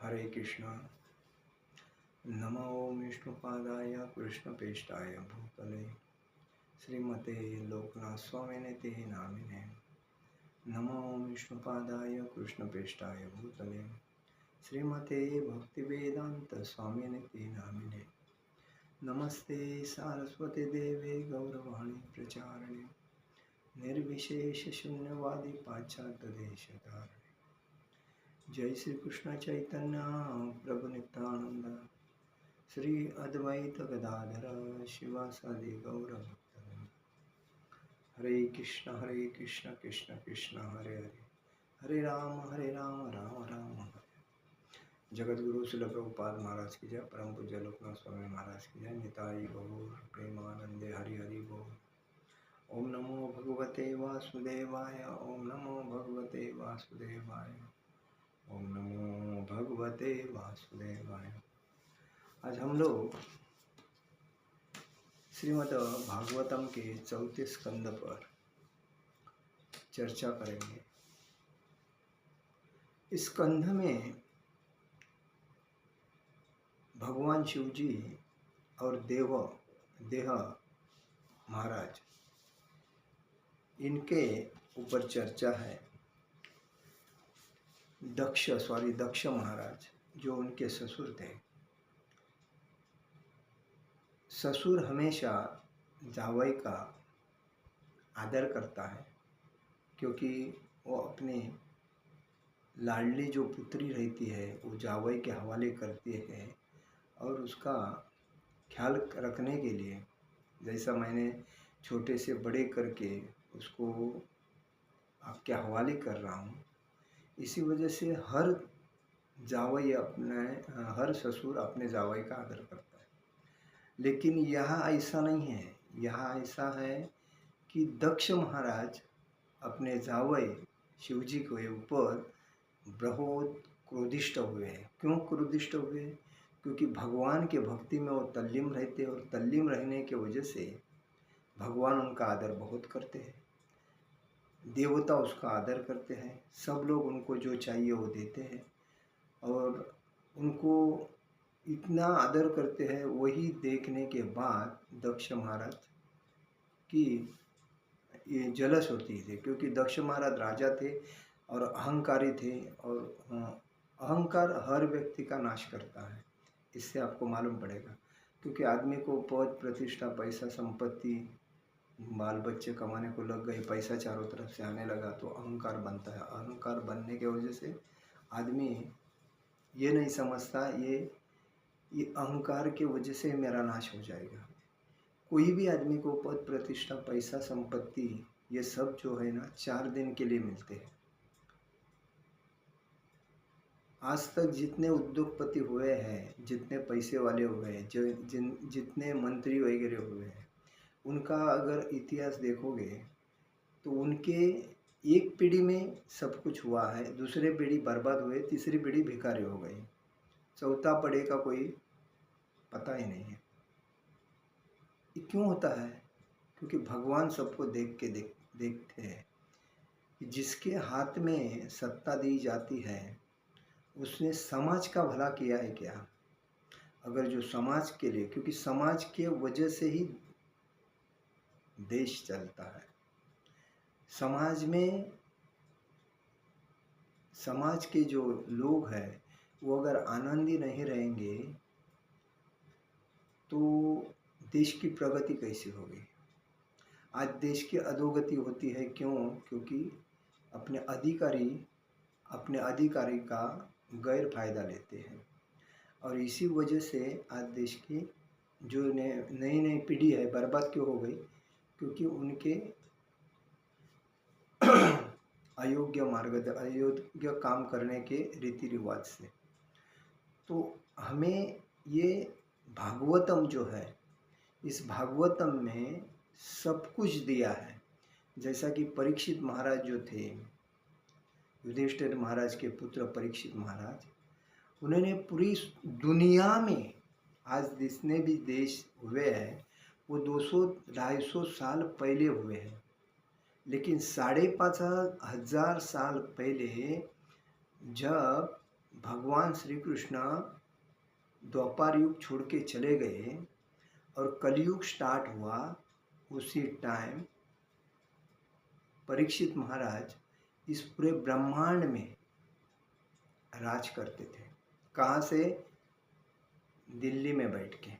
हरे कृष्ण। नमो विष्णुपादाय कृष्णपेष्टाय भूतले श्रीमते लोकनाथ स्वामिने ते नामिने। नमो विष्णुपादाय कृष्णपेष्टाय भूतले श्रीमते भक्तिवेदांत स्वामिने ते नामिने। नमस्ते सारस्वती देवे गौरवाणी प्रचारिणे निर्विशेष शून्यवादी पाश्चात्य देशधारिणे। जय श्री कृष्ण चैतन्य प्रभु नित्यानंद श्री अद्वैत गदाधर शिवासादि गौर भक्तवृंद। हरे कृष्ण कृष्ण कृष्ण हरे हरे, हरे राम राम राम हरे। जगत गुरु श्रील प्रभुपाद महाराज की जय, परम पूज्य लोकनाथ स्वामी महाराज की जय, निताई गौर प्रेमानंदे हरि हरि बोल। ओम नमो भगवते वासुदेवाय, ओम नमो भगवते वासुदेवाय, ओम नमो भगवते वासुदेवाय। आज हम लोग श्रीमद् भागवतम के चौथे स्कंद पर चर्चा करेंगे। इस स्कंध में भगवान शिव जी और देह महाराज इनके ऊपर चर्चा है। दक्ष महाराज जो उनके ससुर थे। ससुर हमेशा जावई का आदर करता है, क्योंकि वो अपने लाडली जो पुत्री रहती है वो जावई के हवाले करती है और उसका ख्याल रखने के लिए, जैसा मैंने छोटे से बड़े करके उसको आपके हवाले कर रहा हूँ, इसी वजह से हर ससुर अपने जावई का आदर करता है। लेकिन यहाँ ऐसा नहीं है। यहाँ ऐसा है कि दक्ष महाराज अपने जावई शिवजी के ऊपर बहुत क्रोधिष्ट हुए हैं। क्यों क्रोधिष्ट हुए? क्योंकि भगवान के भक्ति में वो तल्लीन रहते हैं और तल्लीन रहने के वजह से भगवान उनका आदर बहुत करते हैं। देवता उसका आदर करते हैं, सब लोग उनको जो चाहिए वो देते हैं और उनको इतना आदर करते हैं। वही देखने के बाद दक्ष महाराज की ये जलस होती थी, क्योंकि दक्ष महाराज राजा थे और अहंकारी थे और अहंकार हर व्यक्ति का नाश करता है। इससे आपको मालूम पड़ेगा, क्योंकि आदमी को पद प्रतिष्ठा पैसा संपत्ति बाल बच्चे कमाने को लग गए, पैसा चारों तरफ से आने लगा तो अहंकार बनता है। अहंकार बनने की वजह से आदमी ये नहीं समझता ये अहंकार के वजह से मेरा नाश हो जाएगा। कोई भी आदमी को पद प्रतिष्ठा पैसा संपत्ति ये सब जो है ना 4 दिन के लिए मिलते हैं। आज तक जितने उद्योगपति हुए हैं, जितने पैसे वाले हुए हैं, जितने मंत्री वगैरह हुए हैं, उनका अगर इतिहास देखोगे तो उनके एक पीढ़ी में सब कुछ हुआ है, दूसरे पीढ़ी बर्बाद हुए, तीसरी पीढ़ी भिखारी हो गई, चौथा पढ़े का कोई पता ही नहीं है। ये क्यों होता है? क्योंकि भगवान सबको देखते हैं। जिसके हाथ में सत्ता दी जाती है उसने समाज का भला किया है क्या? अगर जो समाज के लिए, क्योंकि समाज के वजह से ही देश चलता है। समाज के जो लोग हैं वो अगर आनंदी नहीं रहेंगे तो देश की प्रगति कैसे होगी? आज देश की अधोगति होती है। क्यों? क्योंकि अपने अधिकारी का गैर फायदा लेते हैं और इसी वजह से आज देश की जो नई पीढ़ी है बर्बाद क्यों हो गई? क्योंकि उनके अयोग्य काम करने के रीति रिवाज से। तो हमें ये भागवतम जो है, इस भागवतम में सब कुछ दिया है। जैसा कि परीक्षित महाराज जो थे, युधिष्ठिर महाराज के पुत्र परीक्षित महाराज, उन्होंने पूरी दुनिया में आज जितने भी देश हुए हैं वो 200-250 साल पहले हुए हैं। लेकिन 5,500 साल पहले जब भगवान श्री कृष्ण द्वापर युग छोड़ के चले गए और कलयुग स्टार्ट हुआ, उसी टाइम परीक्षित महाराज इस पूरे ब्रह्मांड में राज करते थे। कहाँ से? दिल्ली में बैठ के।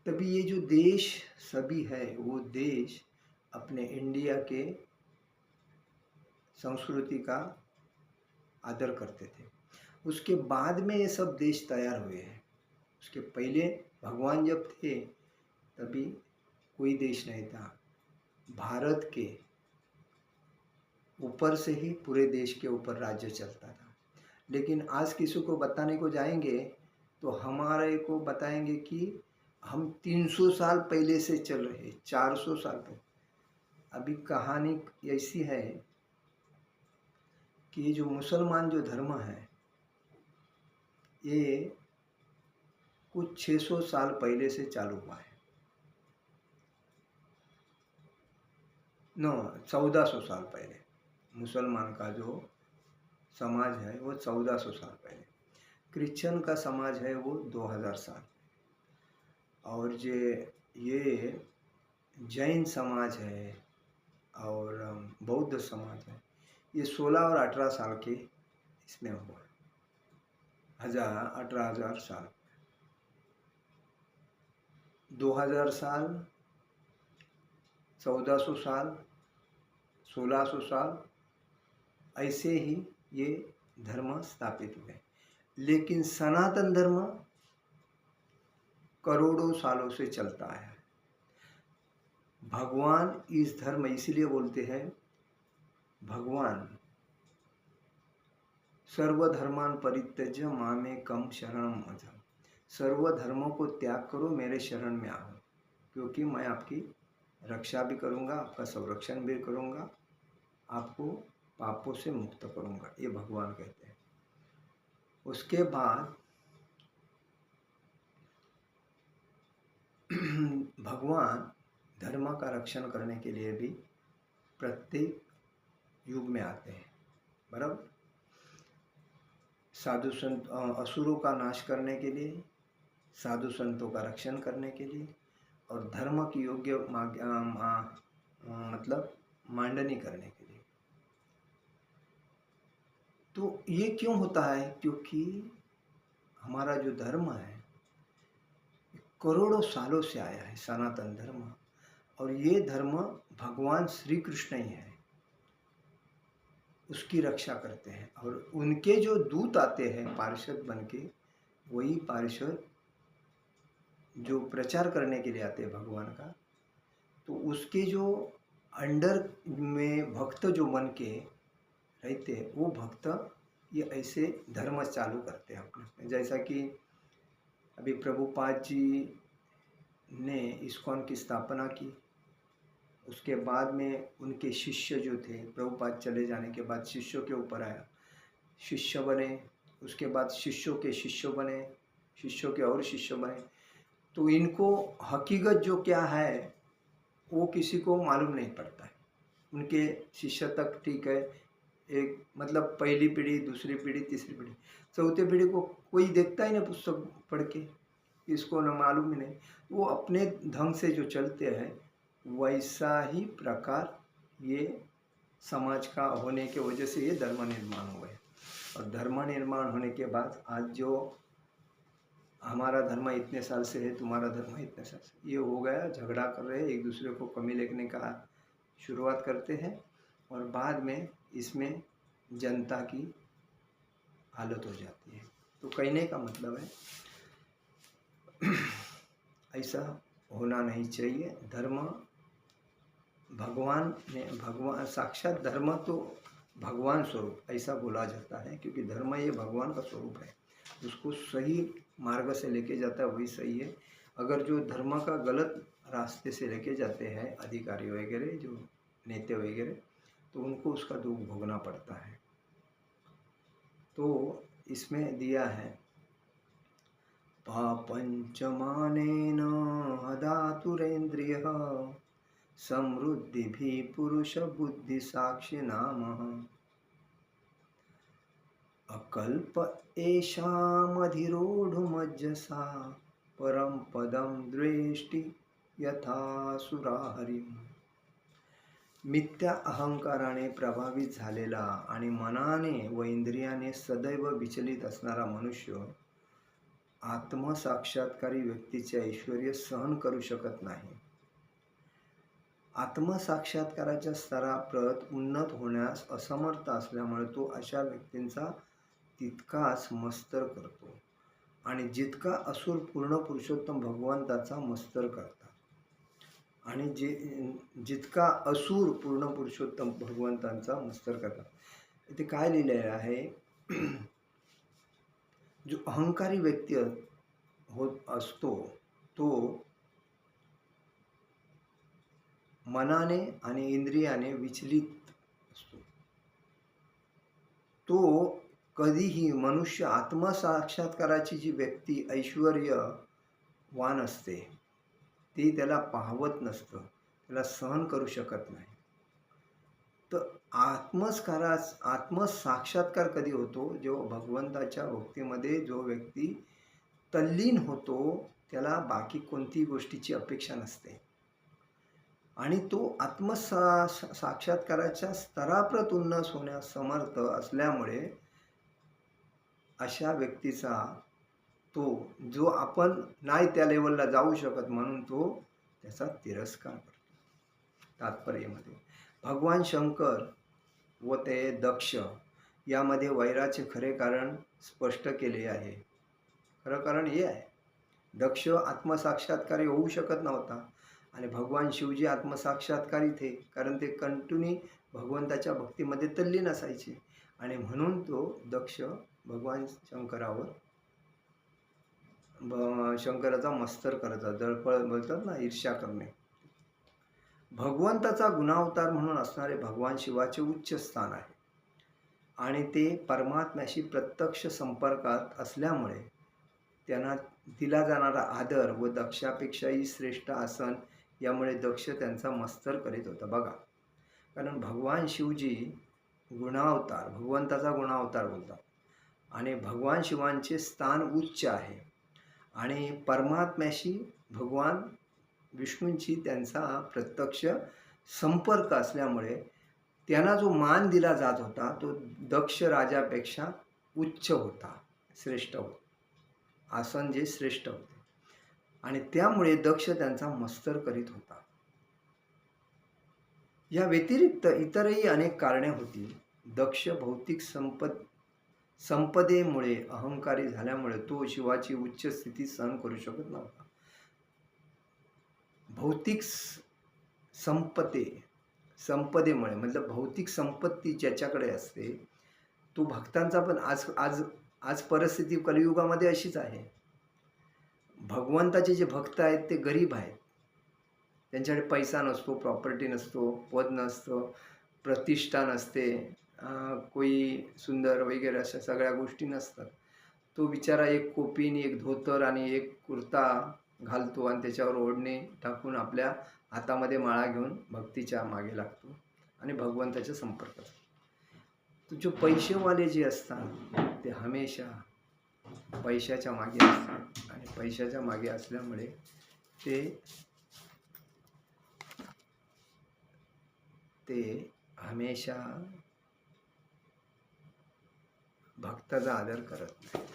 तभी ये जो देश सभी है वो देश अपने इंडिया के संस्कृति का आदर करते थे। उसके बाद में ये सब देश तैयार हुए हैं। उसके पहले भगवान जब थे तभी कोई देश नहीं था। भारत के ऊपर से ही पूरे देश के ऊपर राज्य चलता था। लेकिन आज किसी को बताने को जाएंगे तो हमारे को बताएंगे कि हम 300 साल पहले से चल रहे, 400 साल पहले। अभी कहानी ऐसी है कि ये जो मुसलमान जो धर्म है ये कुछ 600 साल पहले से चालू हुआ है। 1400 साल पहले मुसलमान का जो समाज है वो 1400 साल पहले। क्रिश्चियन का समाज है वो 2000 साल। और ये जैन समाज है और बौद्ध समाज है, ये 16 और 18 साल के इसमें हुआ। 18,000 साल, 2000 साल, 1400 साल, 1600 साल, ऐसे ही ये धर्म स्थापित हुए। लेकिन सनातन धर्म करोड़ों सालों से चलता है। भगवान इस धर्म इसलिए बोलते हैं, भगवान सर्वधर्मान परित्यज्य मामेकं शरणं व्रज। सर्व धर्मों को त्याग करो, मेरे शरण में आओ, क्योंकि मैं आपकी रक्षा भी करूँगा, आपका संरक्षण भी करूँगा, आपको पापों से मुक्त करूँगा, ये भगवान कहते हैं। उसके बाद भगवान धर्म का रक्षण करने के लिए भी प्रत्येक युग में आते हैं, बराबर। साधु संत असुरों का नाश करने के लिए, साधु संतों का रक्षण करने के लिए और धर्म की योग्य मतलब मांडनी करने के लिए। तो ये क्यों होता है? क्योंकि हमारा जो धर्म है करोड़ों सालों से आया है, सनातन धर्म, और ये धर्म भगवान श्री कृष्ण ही है, उसकी रक्षा करते हैं। और उनके जो दूत आते हैं पार्षद बन के, वही पार्षद जो प्रचार करने के लिए आते हैं भगवान का, तो उसके जो अंडर में भक्त जो बन के रहते हैं, वो भक्त ये ऐसे धर्म चालू करते हैं अपने। जैसा कि अभी प्रभुपाद जी ने इस्कॉन की स्थापना की, उसके बाद में उनके शिष्य जो थे, प्रभुपाद चले जाने के बाद शिष्यों के ऊपर आया, शिष्य बने, उसके बाद शिष्यों के शिष्य बने, शिष्यों के और शिष्य बने। तो इनको हकीकत जो क्या है वो किसी को मालूम नहीं पड़ता है। उनके शिष्य तक ठीक है, एक मतलब पहली पीढ़ी, दूसरी पीढ़ी, तीसरी पीढ़ी, चौथी पीढ़ी को कोई देखता ही नहीं पुस्तक पढ़ के, इसको न मालूम ही नहीं। वो अपने ढंग से जो चलते हैं वैसा ही प्रकार ये समाज का होने के वजह से ये धर्म निर्माण हुए। और धर्म निर्माण होने के बाद आज जो हमारा धर्म इतने साल से है, तुम्हारा धर्म इतने साल से, ये हो गया, झगड़ा कर रहे हैं, एक दूसरे को कमी लिखने का शुरुआत करते हैं और बाद में इसमें जनता की हालत हो जाती है। तो कहने का मतलब है ऐसा होना नहीं चाहिए। धर्म भगवान साक्षात धर्म तो भगवान स्वरूप ऐसा बोला जाता है, क्योंकि धर्म ये भगवान का स्वरूप है, उसको सही मार्ग से लेके जाता है वही सही है। अगर जो धर्म का गलत रास्ते से लेके जाते हैं अधिकारी वगैरह, जो नेता वगैरह, तो उनको उसका दुख भोगना पड़ता है। तो इसमें दिया है पापंचमानेन हदातुरेन्द्रियः समृद्धि भी पुरुष बुद्धि साक्षी नाम। अकल्प एषामधिरोढुमज्जसा परम पदम द्वेष्टि यथासुरा हरिम. मिथ्या अहंकाराने प्रभावित झालेला आणि मनाने व इंद्रियाने सदैव विचलित असणारा मनुष्य आत्मसाक्षात्कारी व्यक्तीचे ऐश्वर्य सहन करू शकत नाही. आत्मसाक्षात्काराच्या स्तराप्रत उन्नत होण्यास असमर्थ असल्यामुळे तो अशा व्यक्तींचा तितकाच मत्सर करतो आणि जितका असुर पूर्ण पुरुषोत्तम भगवंताचा मत्सर करतात आणि जितका असुर पूर्ण पुरुषोत्तम भगवंतांचा मत्सर करतात. इथे काय लिहिलेलं आहे, जो अहंकारी व्यक्ती होत असतो तो मनाने आणि इंद्रियाने विचलित असतो. तो कधीही मनुष्य आत्मसाक्षात्काराची जी व्यक्ती ऐश्वर्यवान असते ती त्याला पाहवत नसतं, त्याला सहन करू शकत नाही. तर आत्मसाक्षात्कार कधी होतो, जेव्हा भगवंताच्या भक्तीमध्ये जो व्यक्ती तल्लीन होतो त्याला बाकी कोणतीही गोष्टीची अपेक्षा नसते आणि तो साक्षात्काराच्या स्तराप्रत उन्नत होण्यास समर्थ असल्यामुळे अशा व्यक्तीचा तो जो आपण नाही त्या लेवलला जाऊ शकत म्हणून तो त्याचा तिरस्कार करतो. तात्पर्यामध्ये भगवान शंकर व ते दक्ष यामध्ये वैराचे खरे कारण स्पष्ट केले आहे. खरं कारण हे आहे, दक्ष आत्मसाक्षात्कारी होऊ शकत नव्हता आणि भगवान शिवजी आत्मसाक्षात्कारी थे, कारण ते कंटिन्यू भगवंताच्या भक्तीमध्ये तल्लीन असायचे आणि म्हणून तो दक्ष भगवान शंकराचा मत्सर करायचा, जळफळ बोलतात ना, ईर्ष्या करणे. भगवंताचा गुणावतार म्हणून असणारे भगवान शिवाचे उच्च स्थान आहे आणि ते परमात्म्याशी प्रत्यक्ष संपर्कात असल्यामुळे त्यांना दिला जाणारा आदर व दक्षापेक्षाही श्रेष्ठ आसन, यामुळे दक्ष त्यांचा मत्सर करीत होता. बघा, कारण भगवान शिवजी गुणावतार, भगवंताचा गुणावतार बोलतात आणि भगवान शिवांचे स्थान उच्च आहे आणि परमात्म्याशी भगवान विष्णूंची त्यांचा प्रत्यक्ष संपर्क असल्यामुळे त्यांना जो मान दिला जात होता तो दक्ष राजापेक्षा उच्च होता, श्रेष्ठ होता, आसन जे श्रेष्ठ होते आणि त्यामुळे दक्ष त्यांचा मत्सर करीत होता. या व्यतिरिक्त इतरही अनेक कारणे होती. दक्ष भौतिक संपदेमुळे अहंकारी झाल्यामुळे तो शिवाची उच्च स्थिती सहन करू शकत नव्हता. भौतिक संपदेमुळे मतलब भौतिक संपत्ती ज्याच्याकडे असते तो भक्तांचा पण आज परिस्थिती कलियुगामध्ये अशीच आहे. भगवंताचे जे भक्त आहेत ते गरीब आहेत, त्यांच्याकडे पैसा नसतो, प्रॉपर्टी नसतो, पद नसतं, प्रतिष्ठा नसते, कोई सुंदर वगैरे अशा सगळ्या गोष्टी नसतात. तो बिचारा एक कोपीन, एक धोतर आणि एक कुर्ता घालतो आणि त्याच्यावर ओढणे टाकून आपल्या हातामध्ये माळा घेऊन भक्तीच्या मागे लागतो आणि भगवंताच्या संपर्कात. तो जो पैसेवाले जे असतात ते हमेशा पैशाच्या मागे असतात आणि पैशाच्या मागे असल्यामुळे ते हमेशा भक्ताचा आदर करत नाही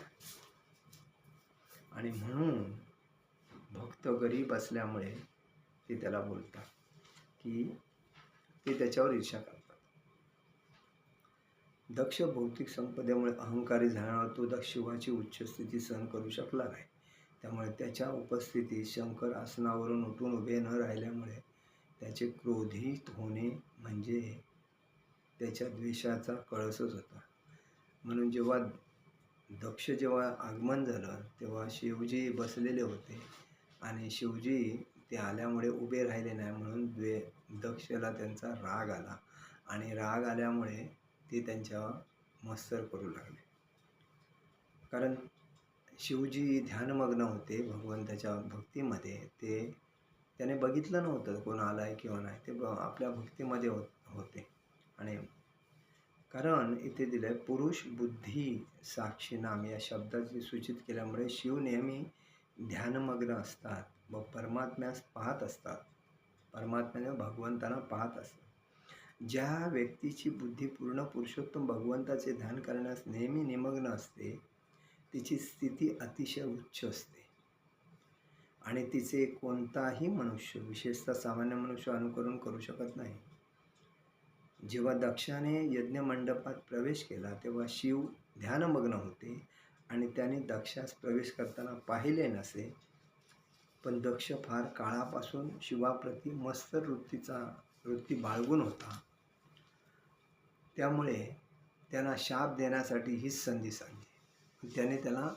आणि म्हणून भक्त गरीब असल्यामुळे ते त्याला बोलतात की ते त्याच्यावर ईर्ष्या करतात. दक्ष भौतिक संपदेमुळे अहंकारी झाल्यावर तो दक्ष शिवाची उच्च स्थिती सहन करू शकला नाही. त्यामुळे त्याच्या उपस्थितीत शंकर आसनावरून उठून उभे न राहिल्यामुळे त्याचे क्रोधित होणे म्हणजे त्याच्या द्वेषाचा कळसच होता. म्हणून जेव्हा आगमन झालं तेव्हा शिवजी बसलेले होते आणि शिवजी ते आल्यामुळे उभे राहिले नाही म्हणून दक्षला त्यांचा राग आला आणि राग आल्यामुळे ते त्यांच्यावर मत्सर करू लागले. कारण शिवजी ध्यानमग्न होते भगवंताच्या भक्तीमध्ये, त्याने बघितलं नव्हतं कोण आलाय किंवा नाही, ते आपल्या भक्तीमध्ये होते. आणि कारण इथे दिलंय पुरुष बुद्धी साक्षी नाम या शब्दाची सूचित केल्यामुळे शिव नेहमी ध्यानमग्न असतात व परमात्म्यास पाहत असतात. परमात्म्याने भगवंतांना पाहत असतात. ज्या व्यक्तीची बुद्धी पूर्ण पुरुषोत्तम भगवंताचे ध्यान करण्यास नेहमी निमग्न असते, तिची स्थिती अतिशय उच्च असते आणि तिचे कोणताही मनुष्य, विशेषतः सामान्य मनुष्य, अनुकरण करू शकत नाही. जेव्हा दक्षाने यज्ञमंडपात प्रवेश केला तेव्हा शिव ध्यानमग्न होते आणि त्याने दक्षास प्रवेश करताना पाहिले नसे. पण दक्ष फार काळापासून शिवाप्रती मस्त वृत्ती बाळगून होता. त्यामुळे त्यांना शाप देण्यासाठी हीच संधी सांगली. त्याने त्याला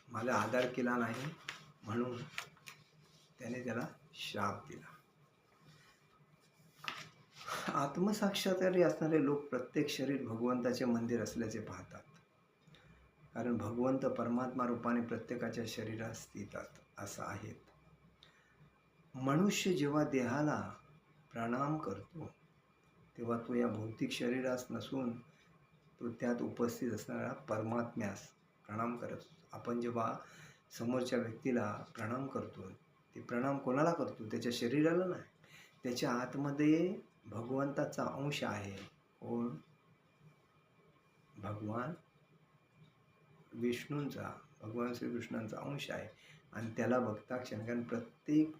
मला आदर केला नाही म्हणून त्याने त्याला शाप दिला. आत्मसाक्षात्कारी असणारे लोक प्रत्येक शरीर भगवंताचे मंदिर असल्याचे पाहतात. कारण भगवंत परमात्मा रूपाने प्रत्येकाच्या शरीरात स्थित असं आहेत. मनुष्य जेव्हा देहाला प्रणाम करतो तेव्हा तो या भौतिक शरीरास नसून तो त्यात उपस्थित असणाऱ्या परमात्म्यास प्रणाम करत. आपण जेव्हा समोरच्या व्यक्तीला प्रणाम करतो ते प्रणाम कोणाला करतो? त्याच्या शरीराला नाही. त्याच्या आतमध्ये भगवंताचा अंश आहे. कोण? भगवान विष्णूंचा, भगवान श्रीकृष्णांचा अंश आहे आणि त्याला भक्ताक्षर. कारण प्रत्येक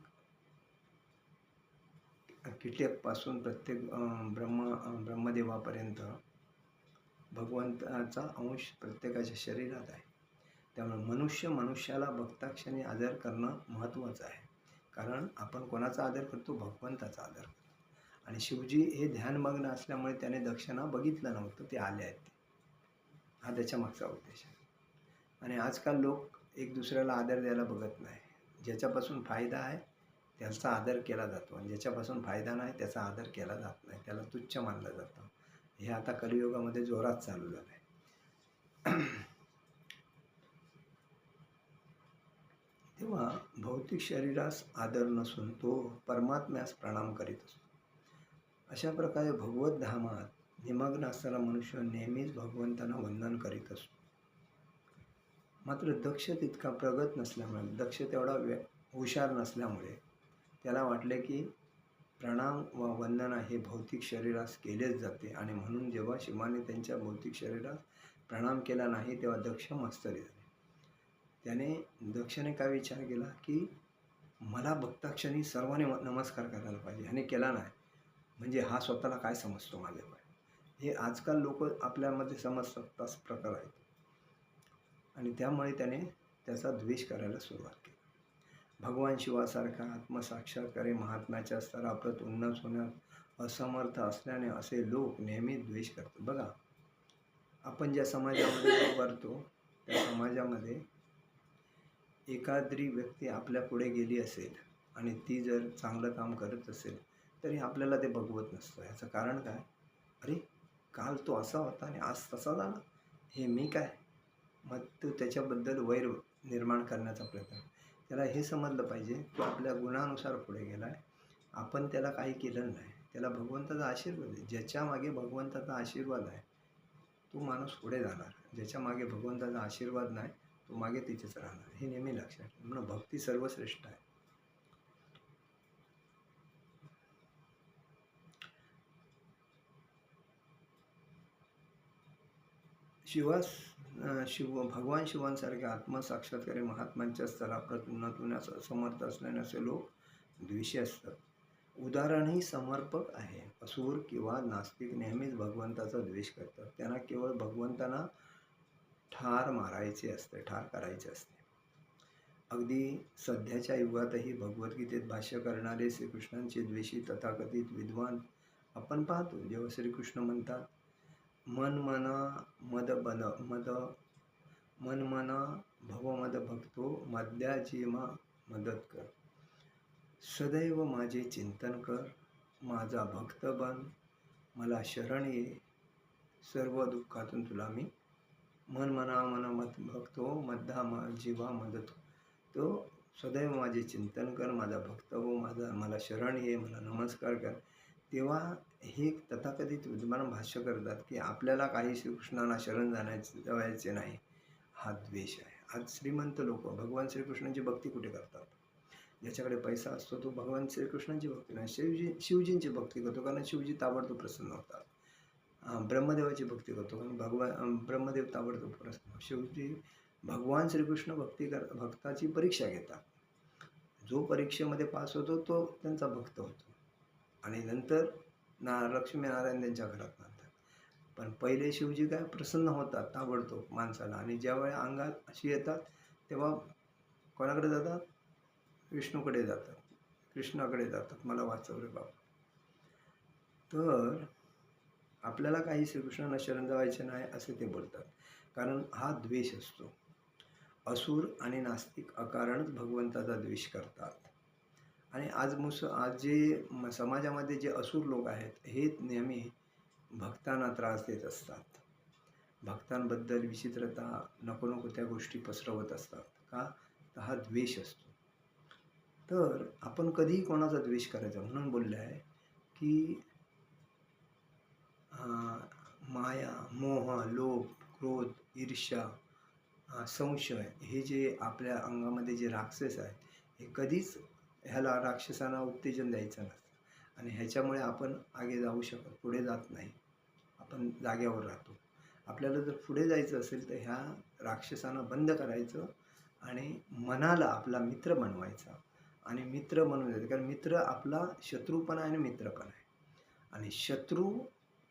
कीटकपासून प्रत्येक ब्रह्मदेवापर्यंत भगवंताचा अंश प्रत्येकाच्या शरीरात आहे. त्यामुळे मनुष्याला भक्ताक्षणी आदर करणं महत्त्वाचं आहे. कारण आपण कोणाचा आदर करतो? भगवंताचा आदर करतो. आणि शिवजी हे ध्यानमग्न असल्यामुळे त्याने दक्षांना बघितलं नव्हतं, ते आले आहेत. हा त्याच्या मागचा उद्देश आहे. आणि आजकाल लोक एक दुसऱ्याला आदर द्यायला बघत नाही. ज्याच्यापासून फायदा आहे त्याचा आदर केला जातो आणि ज्याच्यापासून फायदा नाही त्याचा आदर केला जात नाही, त्याला तुच्छ मानलं जातं. हे आता कलियुगामध्ये जोरात चालू झालं आहे. तेव्हा भौतिक शरीरास आदर नसून तो परमात्म्यास प्रणाम करीत असतो. अशा प्रकारे भगवत धामात निमग्न असणारा मनुष्य नेहमीच भगवंतांना वंदन करीत असतो. मात्र दक्ष तितका प्रगत नसल्यामुळे, दक्ष तेवढा हुशार नसल्यामुळे त्याला वाटले की प्रणाम व वंदना हे भौतिक शरीरास केलेच जाते आणि म्हणून जेव्हा शिवाने त्यांच्या भौतिक शरीरास प्रणाम केला नाही तेव्हा दक्ष मत्सरी झाले. त्याने दक्षने काय विचार केला की मला भक्ताक्षणी सर्वांनी नमस्कार करायला पाहिजे आणि केला नाही म्हणजे हा स्वतःला काय समजतो माझ्यावर. हे आजकाल लोक आपल्यामध्ये समजतात तसा प्रकार आहेत आणि त्यामुळे त्याने त्याचा द्वेष करायला सुरुवात केली. भगवान शिवासारखा आत्मसाक्षात्कारी महात्म्याच्या स्तराप्रत उन्नत होण्यात असमर्थ असल्याने असे लोक नेहमी द्वेष करतात. बघा, आपण ज्या समाजामध्ये वावरतो त्या समाजामध्ये एखादी व्यक्ती आपल्या पुढे गेली असेल आणि ती जर चांगलं काम करत असेल तरी आपल्याला ते बघवत नसतं. याचं कारण काय? अरे काल तो असा होता आणि आज तसा झाला, हे मी काय? मग तो त्याच्याबद्दल वैर निर्माण करण्याचा प्रयत्न. त्याला हे समजलं पाहिजे तो आपल्या गुणानुसार पुढे गेला आहे, आपण त्याला काही केलं नाही. त्याला भगवंताचा आशीर्वाद आहे. ज्याच्या मागे भगवंताचा आशीर्वाद आहे तो माणूस पुढे जाणार. ज्याच्या मागे भगवंताचा आशीर्वाद नाही तो मागे तिथेच राहणार. हे नेहमी लक्षात ठेवा. म्हणून भक्ती सर्वश्रेष्ठ आहे. भगवान शिवांसारख्या आत्मसाक्षात्कारी महात्म्यांच्या स्तराप्रत उन्नत होण्यास असमर्थ असल्याने असे लोक द्वेषी असतात. उदाहरणही समर्पक आहे. असुर किंवा नास्तिक नेहमीच भगवंताचा द्वेष करतात. त्यांना केवळ भगवंतांना ठार मारायचे असते, ठार करायचे असते. अगदी सध्याच्या युगातही भगवद्गीतेत भाष्य करणारे श्रीकृष्णांचे द्वेषी तथाकथित विद्वान आपण पाहतो. जेव्हा श्रीकृष्ण म्हणतात मन मना भवमद भक्तो मद्याजीमा मदत कर, सदैव माझे चिंतन कर, माझा भक्त बन, मला शरण ये, सर्व दुःखातून तुला मी मन मत भक्तो मद्दा जीवा मदत. तो सदैव माझे चिंतन कर, माझा भक्त हो, मला शरण ये, मला नमस्कार कर. तेव्हा हे तथाकथित विद्वान भाष्य करतात की आपल्याला काही श्रीकृष्णांना शरण जायचे नाही, हा द्वेष आहे. आज श्रीमंत लोक भगवान श्रीकृष्णांची भक्ती कुठे करतात? ज्याच्याकडे पैसा असतो तो भगवान श्रीकृष्णांची भक्ती नाही, शिवजींची भक्ती करतो, कारण शिवजी ताबडतोब प्रसन्न होतात. ब्रह्मदेवाची भक्ती करतो, कारण ब्रह्मदेव ताबडतोब प्रसन्न. शेवटी भगवान श्रीकृष्ण भक्ताची परीक्षा घेतात. जो परीक्षेमध्ये पास होतो तो त्यांचा भक्त होतो आणि नंतर लक्ष्मीनारायण त्यांच्या घरात नांदतात. पण पहिले शिवजी काय प्रसन्न होतात ताबडतोब माणसाला, आणि ज्यावेळी अंगात अशी येतात तेव्हा कोणाकडे जातात? विष्णूकडे जातात, कृष्णाकडे जातात, मला वाचव रे बाबा. तर आपल्याला काही श्रीकृष्णांना शरण जावायचे नाही असे ते बोलतात, कारण हा द्वेष असतो. असुर आणि नास्तिक अकारणच भगवंताचा द्वेष करतात. आणि आज जे समाजामध्ये जे असुर लोक आहेत हे नेहमी भक्तांना त्रास देत असतात. भक्तांबद्दल विचित्रता, नको नको त्या गोष्टी पसरवत असतात. का? तर हा द्वेष असतो. तर आपण कधीही कोणाचा द्वेष करायचा, म्हणून बोलले आहे की माया, मोह, लोभ, क्रोध, ईर्ष्या, संशय हे जे आपल्या अंगामध्ये जे राक्षस आहेत, हे कधीच ह्याला राक्षसांना उत्तेजन द्यायचं नसतं, आणि ह्याच्यामुळे आपण आगे जाऊ शकत, पुढे जात नाही, आपण जाग्यावर राहतो. आपल्याला जर पुढे जायचं असेल तर ह्या राक्षसांना बंद करायचं आणि मनाला आपला मित्र बनवायचा, आणि मित्र म्हणून जायचं, कारण मित्र आपला शत्रू पण आहे आणि मित्र पण आहे. आणि शत्रू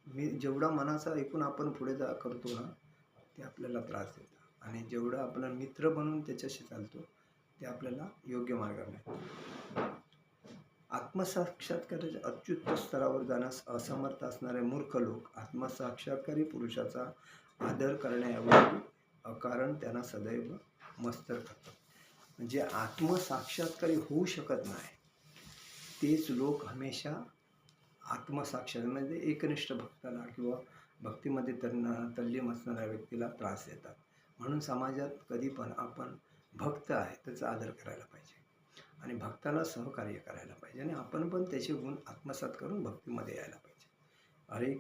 जेवढा मनाचा ऐकून आपण पुढे करतो ना, ते आपल्याला त्रास देतं, आणि जेवढं आपला मित्र बनून त्याच्याशी चालतो ते आपल्याला योग्य मार्गाने नेतं. आत्मसाक्षात्काराच्या अत्युच्च स्तरावर जाण्यास असमर्थ असणारे मूर्ख लोक आत्मसाक्षात्कारी पुरुषाचा आदर करण्याऐवजी अकारण त्यांना सदैव मत्सर करतात. म्हणजे आत्मसाक्षात्कारी होऊ शकत नाही तेच लोक हमेशा आत्मसाक्षात म्हणजे एकनिष्ठ भक्ताला किंवा भक्तीमध्ये तल्लीन असणाऱ्या व्यक्तीला त्रास देतात. म्हणून समाजात कधी पण आपण भक्त आहे त्याचा आदर करायला पाहिजे आणि भक्ताला सहकार्य करायला पाहिजे, आणि आपण पण त्याचे गुण आत्मसात करून भक्तीमध्ये यायला पाहिजे. हरे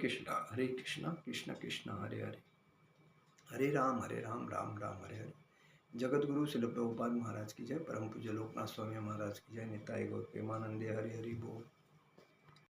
कृष्णा कृष्ण कृष्ण हरे हरे, हरे राम राम राम हरे हरे. जगद्गुरु श्रील प्रभुपाद महाराज की जय. परमपूज्य लोकनाथ स्वामी महाराज की जय. निताई गौर प्रेमानंदे. हरि हरि बोल.